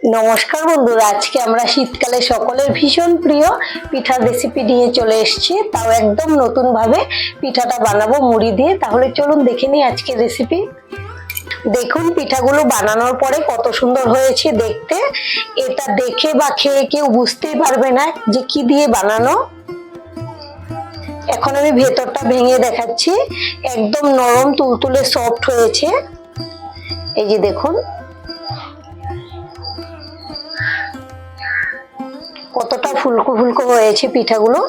নমস্কার বন্ধুরা, আজকে আমরা শীতকালে সকলের ভীষণ প্রিয় পিঠার রেসিপি নিয়ে চলে এসেছি। তাও একদম নতুন ভাবে পিঠাটা বানাবো মুড়ি দিয়ে। তাহলে চলুন দেখে নিই আজকের রেসিপি। দেখুন পিঠাগুলো বানানোর পরে কত সুন্দর হয়েছে দেখতে। এটা দেখে বা খেয়ে কেউ বুঝতেই পারবে না যে কি দিয়ে বানানো। এখন আমি ভেতরটা ভেঙে দেখাচ্ছি। একদম নরম তুলতুলে সফট হয়েছে। এই যে দেখুন কতটা ফুলকো ফুলকো হয়েছে পিঠাগুলো।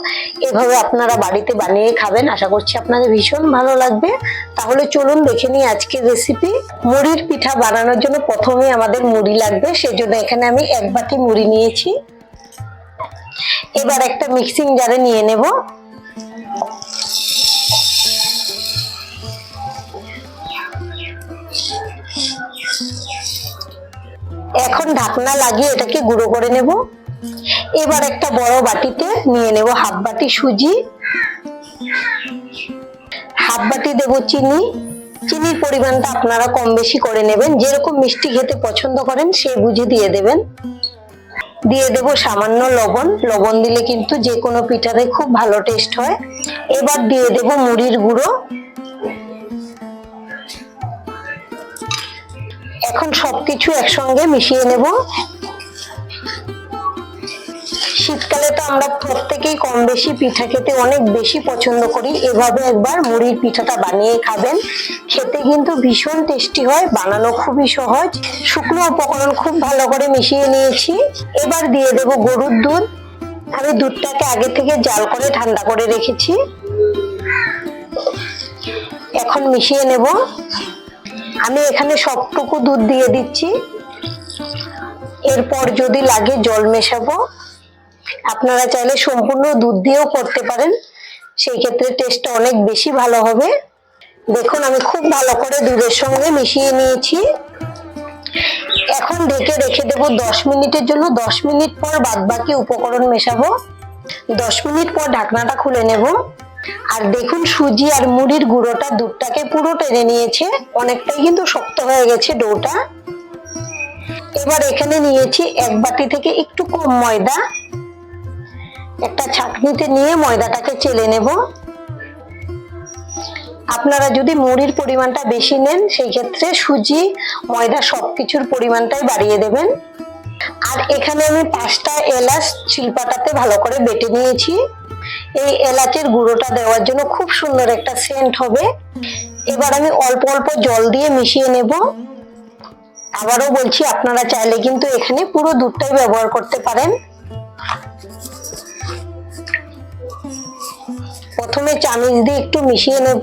এভাবে আপনারা বাড়িতে বানিয়ে খাবেন, আশা করছি আপনাদের ভীষণ ভালো লাগবে। তাহলে চলুন দেখে নিই আজকের রেসিপি। মুড়ির পিঠা বানানোর জন্য প্রথমে আমাদের মুড়ি লাগবে, সেজন্য এখানে আমি 1 বাটি মুড়ি নিয়েছি। এবার একটা মিক্সিং জারে নিয়ে নেব। এখন ঢাকনা লাগিয়ে এটাকে গুঁড়ো করে নেব। এবার একটা বড় বাটিতে নিয়ে নেব 1/2 বাটি সুজি, 1/2 বাটি দেব চিনি। চিনির পরিমাণটা আপনারা কম বেশি করে নেবেন, যেরকম মিষ্টি খেতে পছন্দ করেন সেই বুঝে দিয়ে দেবেন। দিয়ে দেব সামান্য লবণ। লবণ দিলে কিন্তু যে কোনো পিঠাতে খুব ভালো টেস্ট হয়। এবার দিয়ে দেব মুড়ির গুঁড়ো। এখন সবকিছু একসঙ্গে মিশিয়ে নেব। শীতকালে তো আমরা প্রত্যেকেই কম বেশি পিঠা খেতে অনেক বেশি পছন্দ করি। এভাবে একবার মুড়ির পিঠাটা বানিয়ে খাবেন, খেতে কিন্তু ভীষণ টেস্টি হয়, বানানো খুবই সহজ। শুকনো উপকরণ খুব ভালো করে মিশিয়ে নিয়েছি। এবার দিয়ে দেব গরুর দুধ। আমি দুধটাকে আগে থেকে জাল করে ঠান্ডা করে রেখেছি। এখন মিশিয়ে নেব। আমি এখানে সবটুকু দুধ দিয়ে দিচ্ছি। এরপর যদি লাগে জল মেশাবো। আপনারা চাইলে সম্পূর্ণ দুধ দিয়েও করতে পারেন, সেই ক্ষেত্রে টেস্টটা অনেক বেশি ভালো হবে। দেখুন আমি খুব ভালো করে দুধের সঙ্গে মিশিয়ে নিয়েছি। এখন ঢেকে রেখে দেব 10 মিনিটের জন্য। 10 মিনিট পর বাদবাকি উপকরণ মেশাবো। 10 মিনিট পর ঢাকনাটা খুলে নেব। আর দেখুন সুজি আর মুড়ির গুঁড়োটা দুধটাকে পুরো টেনে নিয়েছে, অনেকটাই কিন্তু শক্ত হয়ে গেছে ডোটা। এবার এখানে নিয়েছি 1 বাটি থেকে একটু কম ময়দা। একটা ছাঁকনিতে নিয়ে ময়দাটাকে চেলে নেব। আপনারা যদি মুড়ির পরিমাণটা বেশি নেন সেই ক্ষেত্রে সুজি ময়দা সবকিছুর পরিমাণটাই বাড়িয়ে দেবেন। আর এখানে আমি 5টা এলাচ শিলপাটাতে ভালো করে বেটে নিয়েছি। এই এলাচের গুঁড়োটা দেওয়ার জন্য খুব সুন্দর একটা সেন্ট হবে। এবার আমি অল্প অল্প জল দিয়ে মিশিয়ে নেব। আবারও বলছি, আপনারা চাইলে কিন্তু এখানে পুরো দুধটাই ব্যবহার করতে পারেন। প্রথমে চামচ দিয়ে একটু মিশিয়ে নেব।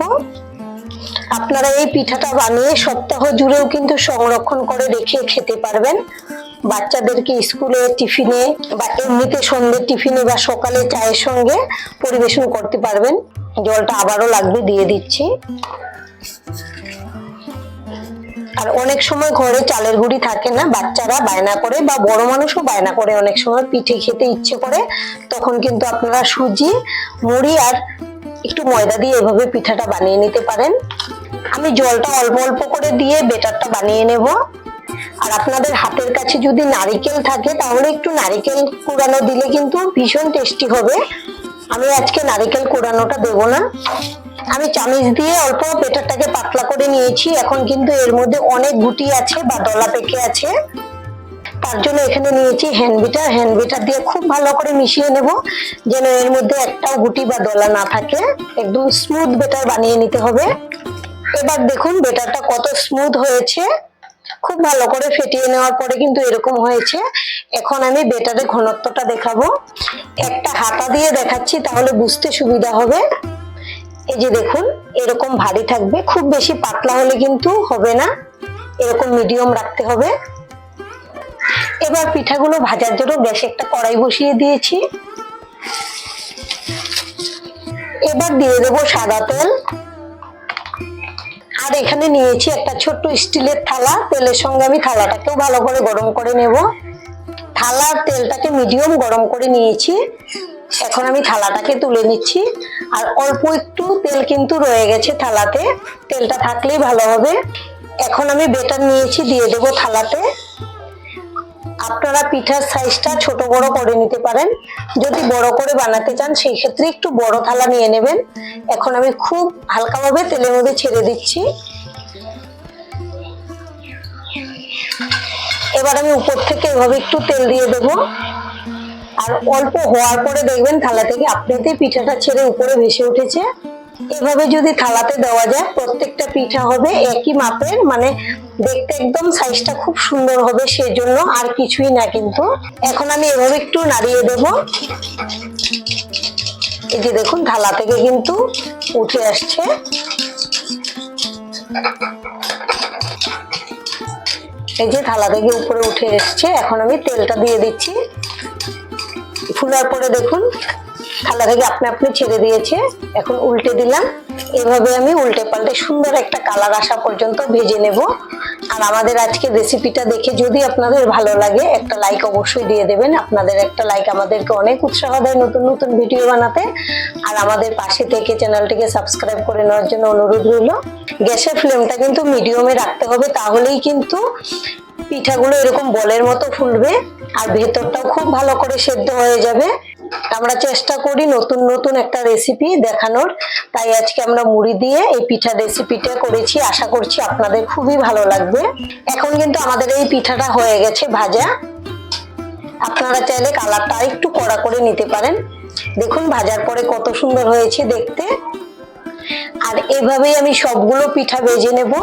আপনারা এই পিঠাটা বানিয়ে সপ্তাহ জুড়েও কিন্তু সংরক্ষণ করে রেখে খেতে পারবেন। বাচ্চাদেরকে স্কুলে টিফিনে বা এমনিতে সন্ধ্যের টিফিনে বা সকালে চায়ের সঙ্গে পরিবেশন করতে পারবেন। জলটা আবারও লাগবে, দিয়ে দিচ্ছি। আর অনেক সময় ঘরে চালের গুঁড়ি থাকে না, বাচ্চারা বায়না করে বা বড় মানুষও বায়না করে, অনেক সময় পিঠে খেতে ইচ্ছে করে, তখন কিন্তু আপনারা সুজি মুড়ি আর একটু ময়দা দিয়ে এভাবে পিঠাটা বানিয়ে নিতে পারেন। আমি জলটা অল্প অল্প করে দিয়ে বেটারটা বানিয়ে নেব। আর আপনাদের হাতের কাছে যদি নারকেল থাকে তাহলে একটু নারকেল কুড়ানো দিলে কিন্তু ভীষণ টেস্টি হবে। আমি আজকে নারকেল কুড়ানোটা দেব না। আমি চামচ দিয়ে অল্প বেটারটাকে পাতলা করে নিয়েছি। এখন কিন্তু এর মধ্যে অনেক গুটি আছে বা দলা পেকে আছে, তার জন্য এখানে নিয়েছি হ্যান্ড বিটার। হ্যান্ড বিটার দিয়ে খুব ভালো করে মিশিয়ে নেব, যেন এর মধ্যে একটাও গুটি বা দলা না থাকে। একদম স্মুথ বেটার বানিয়ে নিতে হবে। এবার দেখুন বেটারটা কত স্মুথ হয়েছে। খুব ভালো করে ফেটিয়ে নেওয়ার পরে কিন্তু এরকম হয়েছে। এখন আমি বেটারের ঘনত্বটা দেখাবো। একটা হাতা দিয়ে দেখাচ্ছি, তাহলে বুঝতে সুবিধা হবে। এই যে দেখুন এরকম ভারী থাকবে, খুব বেশি পাতলা হলে কিন্তু হবে না, এরকম মিডিয়াম রাখতে হবে। এবার পিঠাগুলো ভাজার জন্য গ্যাসে একটা কড়াই বসিয়ে দিয়েছি। এবার দিয়ে দেবো সাদা তেল। আর এখানে নিয়েছি একটা ছোট্ট স্টিলের থালা। তেলের সঙ্গে আমি থালাটাকেও ভালো করে গরম করে নেব। থালার তেলটাকে মিডিয়াম গরম করে নিয়েছি। এখন আমি থালাটাকে তুলে নিচ্ছি। আর অল্প একটু তেল কিন্তু রয়ে গেছে থালাতে, তেলটা থাকলেই ভালো হবে। এখন আমি বেটার নিয়েছি, দিয়ে দেবো থালাতে। আপনারা পিঠার সাইজটা ছোট বড় করে নিতে পারেন। যদি বড় করে বানাতে চান সেই ক্ষেত্রে একটু বড় থালা নিয়ে নেবেন। এখন আমি খুব হালকাভাবে তেলের মধ্যে ছেড়ে দিচ্ছি। এবার আমি উপর থেকে এভাবে একটু তেল দিয়ে দেব, আর অল্প হওয়ার পরে দেখবেন থালা থেকে আপনাতেই পিঠাটা ছেড়ে উপরে ভেসে উঠেছে। এভাবে যদি থালাতে দেওয়া যায় প্রত্যেকটা পিঠা হবে একই মাপের, মানে দেখতে একদম সাইজটা খুব সুন্দর হবে, সেজন্য আর কিছুই না। কিন্তু এখন আমি এভাবে একটু নাড়িয়ে দেব। এই যে দেখুন থালা থেকে কিন্তু উঠে আসছে। এই যে থালা থেকে উপরে উঠে এসছে। এখন আমি তেলটা দিয়ে দিচ্ছি। ফুলার পরে দেখুন থালা থেকে আপনি আপনি ছেড়ে দিয়েছে। এখন উল্টে দিলাম। এভাবে আমি উল্টে পাল্টে সুন্দর একটা কালার আসা পর্যন্ত ভেজে নেব। আর আমাদের আজকের রেসিপিটা দেখে যদি আপনাদের ভালো লাগে একটা লাইক অবশ্যই দিয়ে দেবেন। আপনাদের একটা লাইক আমাদেরকে অনেক উৎসাহ দেয় নতুন নতুন ভিডিও বানাতে। আর আমাদের পাশে থেকে চ্যানেলটিকে সাবস্ক্রাইব করে নেওয়ার জন্য অনুরোধ রইল। গ্যাসের ফ্লেমটা কিন্তু মিডিয়ামে রাখতে হবে, তাহলেই কিন্তু পিঠাগুলো এরকম বলের মতো ফুলবে আর ভেতরটাও খুব ভালো করে সেদ্ধ হয়ে যাবে। আমরা চেষ্টা করি নতুন নতুন একটা রেসিপি দেখানোর, তাই আজকে আমরা মুড়ি দিয়ে এই পিঠা রেসিপিটা করেছি। আশা করছি আপনাদের খুবই ভালো লাগবে। এখন কিন্তু আমাদের এই পিঠাটা হয়ে গেছে ভাজা। আপনারা চাইলে কালারটা একটু কড়া করে নিতে পারেন। দেখুন ভাজার পরে কত সুন্দর হয়েছে দেখতে। আর এভাবেই আমি সবগুলো পিঠা ভেজে নেব।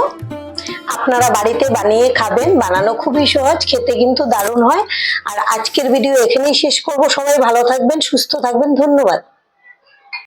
আপনারা বাড়িতে বানিয়ে খাবেন, বানানো খুবই সহজ, খেতে কিন্তু দারুণ হয়। আর আজকের ভিডিও এখানেই শেষ করব। সবাই ভালো থাকবেন, সুস্থ থাকবেন, ধন্যবাদ।